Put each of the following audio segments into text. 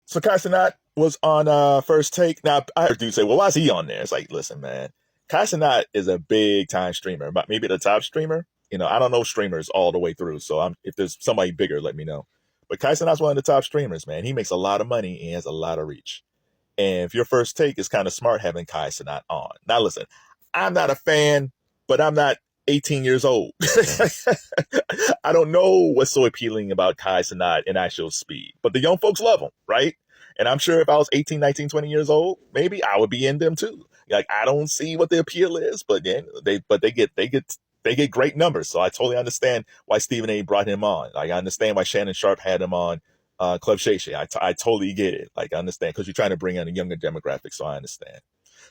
So Kai Cenat was on First Take. Now I heard dudes say, "Well, why is he on there?" It's like, listen, man, Kai Cenat is a big time streamer, but maybe the top streamer. I don't know streamers all the way through. So if there's somebody bigger, let me know. But Kai Cenat's one of the top streamers, man. He makes a lot of money and he has a lot of reach. And if your First Take is kind of smart having Kai Cenat on. Now listen, I'm not a fan, but I'm not 18 years old. I don't know what's so appealing about Kai Cenat and actual speed, but the young folks love him, right? And I'm sure if I was 18, 19, 20 years old, maybe I would be in them too. Like I don't see what the appeal is, but then they get great numbers. So I totally understand why Stephen A brought him on. Like I understand why Shannon Sharp had him on Club Shay Shay. I totally get it. Like I understand because you're trying to bring in a younger demographic. So I understand.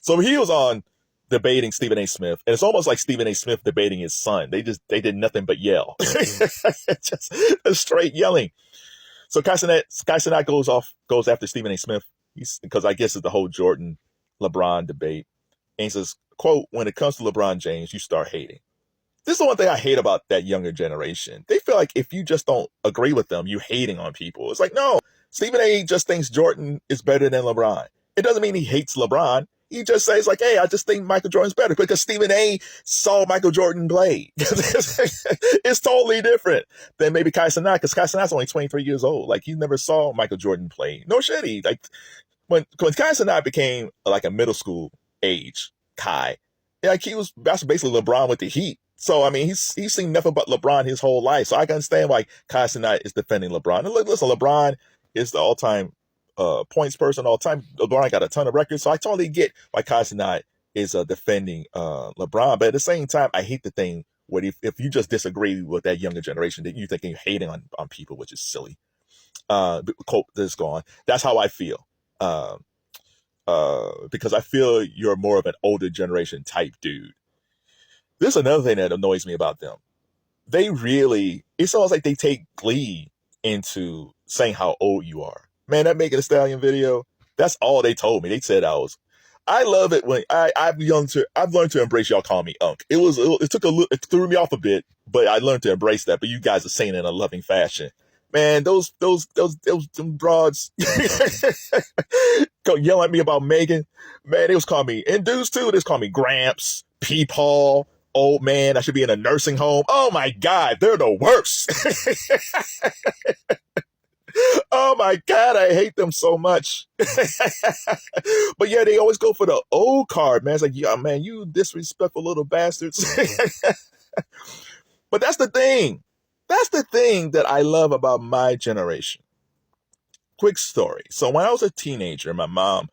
So he was on debating Stephen A. Smith, and it's almost like Stephen A. Smith debating his son. They did nothing but yell, just straight yelling. So Kai Cenat goes after Stephen A. Smith. Because I guess it's the whole Jordan LeBron debate. And he says, quote, "When it comes to LeBron James, you start hating." This is the one thing I hate about that younger generation. They feel like if you just don't agree with them, you hating on people. It's like, no, Stephen A. just thinks Jordan is better than LeBron. It doesn't mean he hates LeBron. He just says like, hey, I just think Michael Jordan's better because Stephen A. saw Michael Jordan play. It's totally different than maybe Kai Cenat, because Kai Cenat's only 23 years old. Like he never saw Michael Jordan play. No shit. Like when Kai Cenat became like a middle school age Kai, like that's basically LeBron with the Heat. So I mean, he's seen nothing but LeBron his whole life. So I can understand why Kai Cenat is defending LeBron. And look, listen, LeBron is the all-time points person all time. LeBron got a ton of records, so I totally get why Kai Cenat is defending LeBron. But at the same time, I hate the thing where if you just disagree with that younger generation, that you thinking you're hating on people, which is silly. This gone. That's how I feel. Because I feel you're more of an older generation type dude. This is another thing that annoys me about them. It's almost like they take glee into saying how old you are. Man, that Megan Thee Stallion video, that's all they told me. They said I love it when I've learned to embrace y'all calling me Unc. It threw me off a bit, but I learned to embrace that. But you guys are saying it in a loving fashion. Man, those broads go yell at me about Megan. Man, they was calling me, and dudes too, they was calling me Gramps, Peepaw, old man, I should be in a nursing home. Oh my God, they're the worst. Oh my God, I hate them so much. But yeah, they always go for the old card, man. It's like, yeah, man, you disrespectful little bastards. But that's the thing. That's the thing that I love about my generation. Quick story. So when I was a teenager, my mom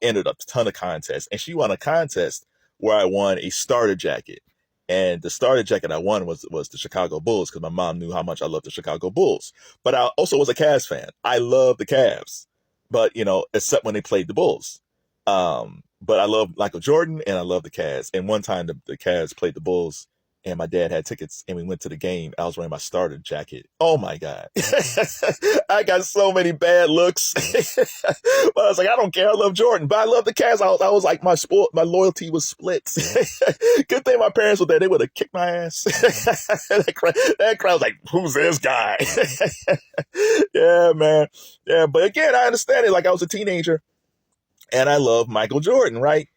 entered a ton of contests, and she won a contest where I won a starter jacket. And the starter jacket I won was the Chicago Bulls, because my mom knew how much I loved the Chicago Bulls. But I also was a Cavs fan. I love the Cavs, but except when they played the Bulls. But I love Michael Jordan and I love the Cavs. And one time the Cavs played the Bulls, and my dad had tickets, and we went to the game. I was wearing my starter jacket. Oh my God. I got so many bad looks. But I was like, I don't care. I love Jordan, but I love the Cavs. I was like, my loyalty was split. Good thing my parents were there. They would have kicked my ass. That crowd was like, who's this guy? Yeah, man. Yeah, but again, I understand it. Like I was a teenager and I love Michael Jordan, right?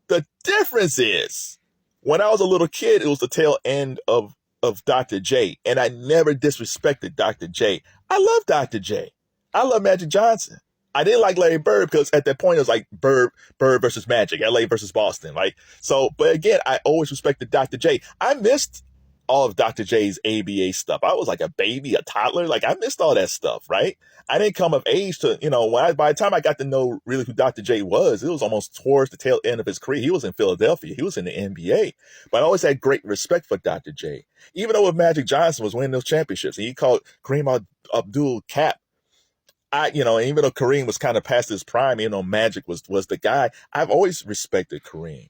The difference is, when I was a little kid, it was the tail end of Dr. J, and I never disrespected Dr. J. I love Dr. J. I love Magic Johnson. I didn't like Larry Bird because at that point it was like Bird versus Magic, LA versus Boston, right? So, but again, I always respected Dr. J. I missed all of Dr. J's ABA stuff. I was like a baby, a toddler. Like I missed all that stuff, right? I didn't come of age to, by the time I got to know really who Dr. J was, it was almost towards the tail end of his career. He was in Philadelphia. He was in the NBA. But I always had great respect for Dr. J. Even though Magic Johnson was winning those championships, and he called Kareem Abdul Cap. And even though Kareem was kind of past his prime, Magic was the guy, I've always respected Kareem,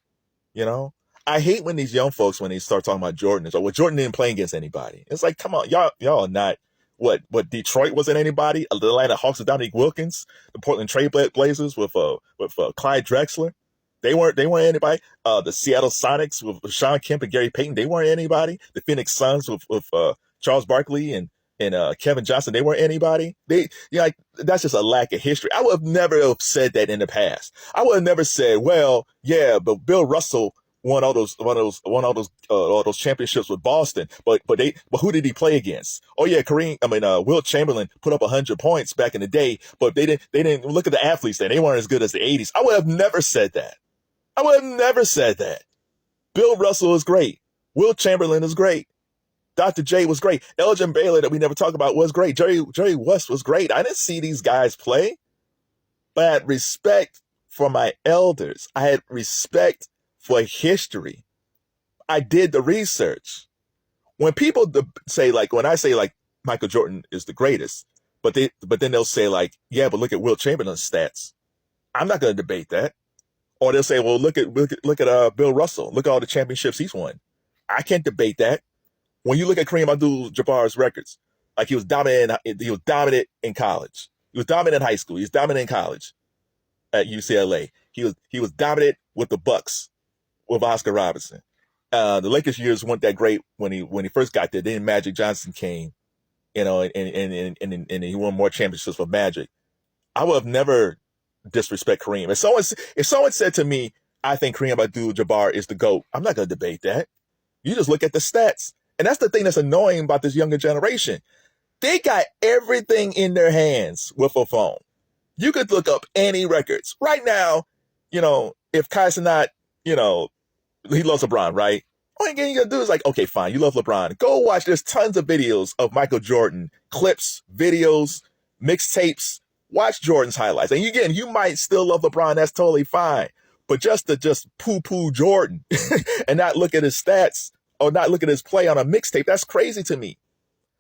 I hate when these young folks, when they start talking about Jordan, it's like, well, Jordan didn't play against anybody. It's like, come on, y'all are not, what Detroit wasn't anybody? The Atlanta Hawks with Dominique Wilkins, the Portland Trail Blazers with Clyde Drexler. They weren't anybody. The Seattle Sonics with Sean Kemp and Gary Payton, they weren't anybody. The Phoenix Suns with Charles Barkley and and Kevin Johnson, they weren't anybody. Like, that's just a lack of history. I would have never have said that in the past. I would have never said, well, yeah, but Bill Russell won all those championships with Boston. But who did he play against? Oh yeah, Wilt Chamberlain put up 100 points back in the day, but they didn't look at the athletes then. They weren't as good as the 80s. I would have never said that. I would have never said that. Bill Russell is great. Wilt Chamberlain is great. Dr. J was great. Elgin Baylor, that we never talk about, was great. Jerry West was great. I didn't see these guys play, but I had respect for my elders. I had respect for history. I did the research. When people say, like, when I say, like, Michael Jordan is the greatest, but then they'll say, like, yeah, but look at Wilt Chamberlain's stats. I'm not going to debate that. Or they'll say, well, look at Bill Russell. Look at all the championships he's won. I can't debate that. When you look at Kareem Abdul-Jabbar's records, like, he was dominant in college. He was dominant in high school. He was dominant in college at UCLA. He was dominant with the Bucks with Oscar Robertson. The Lakers years weren't that great when he first got there. Then Magic Johnson came, and he won more championships with Magic. I would have never disrespect Kareem. If someone said to me, I think Kareem Abdul-Jabbar is the GOAT, I'm not going to debate that. You just look at the stats. And that's the thing that's annoying about this younger generation. They got everything in their hands with a phone. You could look up any records. Right now, if Kai Cenat, he loves LeBron, right? Only thing you gotta do is, like, okay, fine, you love LeBron. Go watch. There's tons of videos of Michael Jordan, clips, videos, mixtapes. Watch Jordan's highlights. And again, you might still love LeBron. That's totally fine. But just poo-poo Jordan and not look at his stats or not look at his play on a mixtape, that's crazy to me.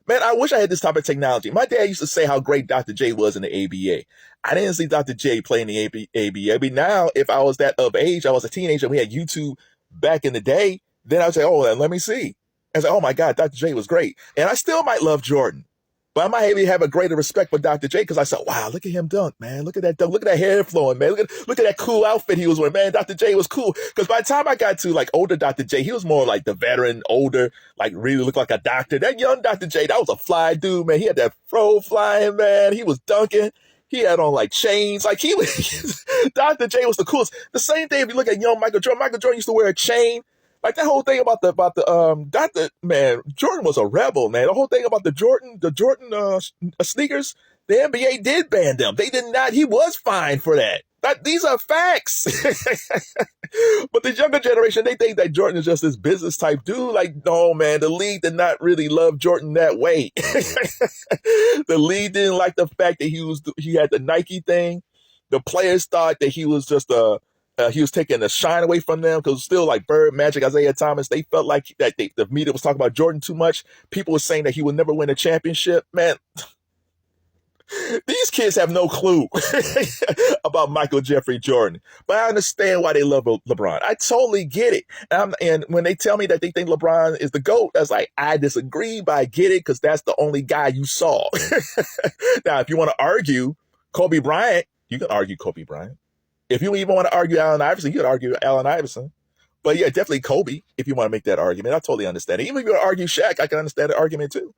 Man, I wish I had this type of technology. My dad used to say how great Dr. J was in the ABA. I didn't see Dr. J play in the ABA. I mean, now, if I was that of age, I was a teenager, we had YouTube back in the day, then I would say, oh, let me see. And say, oh my God, Dr. J was great. And I still might love Jordan, but I might have a greater respect for Dr. J because I said, wow, look at him dunk, man. Look at that dunk. Look at that hair flowing, man. Look at that cool outfit he was wearing. Man, Dr. J was cool. Because by the time I got to, like, older Dr. J, he was more like the veteran, older, like, really looked like a doctor. That young Dr. J, that was a fly dude, man. He had that fro flying, man. He was dunking. He had on, like, chains. Like, he was, Dr. J was the coolest. The same thing if you look at young Michael Jordan. Michael Jordan used to wear a chain. Like, that whole thing about Dr. Man, Jordan was a rebel, man. The whole thing about the Jordan sneakers, the NBA did ban them. They did not. He was fined for that. These are facts. But the younger generation, they think that Jordan is just this business type dude. Like, no, man, the league did not really love Jordan that way. The league didn't like the fact that he had the Nike thing. The players thought that he was just he was taking the shine away from them because still, like Bird, Magic, Isaiah Thomas, they felt like that the media was talking about Jordan too much. People were saying that he would never win a championship. Man, these kids have no clue about Michael Jeffrey Jordan. But I understand why they love LeBron. I totally get it. And when they tell me that they think LeBron is the GOAT, that's like, I disagree, but I get it because that's the only guy you saw. Now, if you want to argue Kobe Bryant, you can argue Kobe Bryant. If you even want to argue Allen Iverson, you could argue Allen Iverson. But yeah, definitely Kobe, if you want to make that argument. I totally understand it. Even if you want to argue Shaq, I can understand the argument too.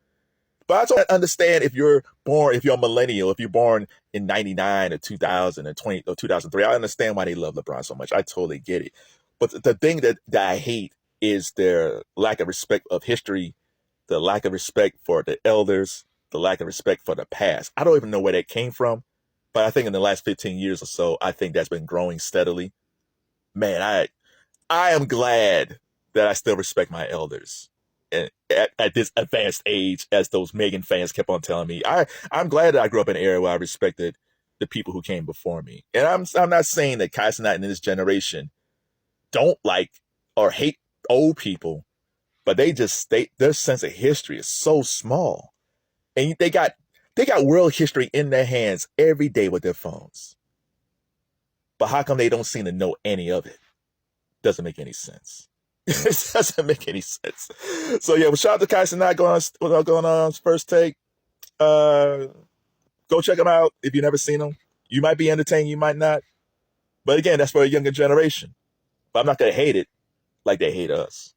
But I totally understand if you're a millennial, if you're born in 99 or 2000 or 2003, I understand why they love LeBron so much. I totally get it. But the thing that I hate is their lack of respect of history, the lack of respect for the elders, the lack of respect for the past. I don't even know where that came from. But I think in the last 15 years or so, I think that's been growing steadily. Man, I am glad that I still respect my elders and at this advanced age, as those Megan fans kept on telling me. I'm glad that I grew up in an era where I respected the people who came before me. And I'm not saying that Kai Cenat and this generation don't like or hate old people, but their sense of history is so small. And they got world history in their hands every day with their phones. But how come they don't seem to know any of it? Doesn't make any sense. It doesn't make any sense. So yeah, well, shout out to Kai Cenat going on First Take. Go check him out if you've never seen him. You might be entertained, you might not. But again, that's for a younger generation. But I'm not going to hate it like they hate us.